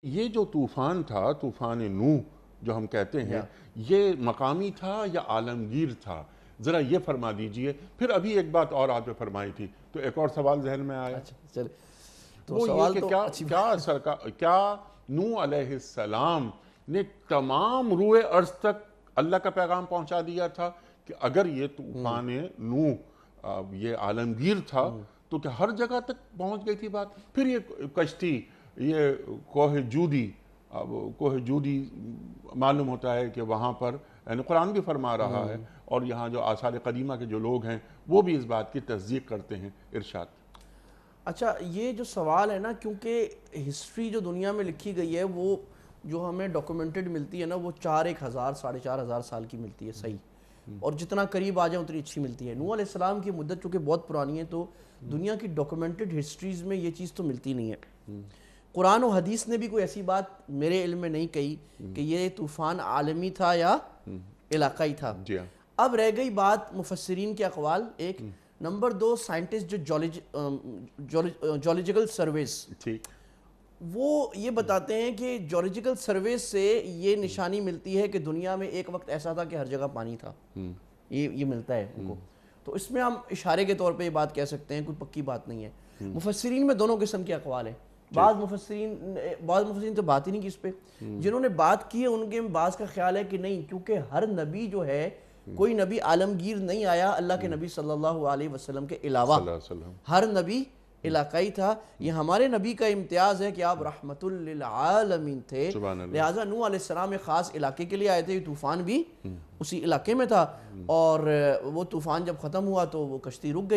یہ جو طوفان تھا، طوفان نوح جو ہم کہتے ہیں، یہ مقامی تھا یا عالمگیر تھا؟ ذرا یہ فرما دیجئے. پھر ابھی ایک بات اور آپ نے فرمائی تھی تو ایک اور سوال ذہن میں آیا. وہ یہ کہ کیا نوح علیہ السلام نے تمام روئے ارض تک اللہ کا پیغام پہنچا دیا تھا کہ اگر یہ طوفان نوح یہ عالمگیر تھا تو کہ ہر جگہ تک پہنچ گئی تھی بات؟ پھر یہ کشتی، یہ کوہ جودی معلوم ہوتا ہے کہ وہاں پر یعنی قرآن بھی فرما رہا ہے، اور یہاں جو آثار قدیمہ کے جو لوگ ہیں وہ بھی اس بات کی تصدیق کرتے ہیں. ارشاد. اچھا، یہ جو سوال ہے نا، کیونکہ ہسٹری جو دنیا میں لکھی گئی ہے وہ جو ہمیں ڈاکومنٹڈ ملتی ہے نا، وہ 4,000 ساڑھے 4,000 سال کی ملتی ہے. صحیح. اور جتنا قریب آ جائیں اتنی اچھی ملتی ہے. نوح علیہ السلام کی مدت چونکہ بہت پرانی ہے تو دنیا کی ڈاکومنٹڈ ہسٹریز میں یہ چیز تو ملتی نہیں ہے. قرآن و حدیث نے بھی کوئی ایسی بات میرے علم میں نہیں کہی کہ یہ طوفان عالمی تھا یا علاقائی تھا. اب رہ گئی بات مفسرین کے اقوال ایک. نمبر 2 سائنٹسٹ جو جیولوجیکل سرویز، وہ یہ بتاتے ہیں کہ جیولوجیکل سرویز سے یہ نشانی ملتی ہے کہ دنیا میں ایک وقت ایسا تھا کہ ہر جگہ پانی تھا. یہ ملتا ہے ان کو. تو اس میں ہم اشارے کے طور پہ یہ بات کہہ سکتے ہیں، کوئی پکی بات نہیں ہے. مفسرین میں دونوں قسم کے اقوال ہیں. بعض مفسرین تو بات ہی نہیں کی اس پہ. جنہوں نے بات کی ہے ان کے بعض کا خیال ہے کہ نہیں، کیونکہ ہر نبی جو ہے، کوئی نبی عالمگیر نہیں آیا اللہ کے نبی صلی اللہ علیہ وسلم کے علاوہ. ہر نبی علاقائی تھا. یہ ہمارے نبی کا امتیاز ہے کہ آپ رحمت للعالمین تھے. لہٰذا نوح علیہ السلام ایک خاص علاقے کے لیے آئے تھے. یہ طوفان بھی اسی علاقے میں تھا، اور وہ طوفان جب ختم ہوا تو وہ کشتی رک گئی.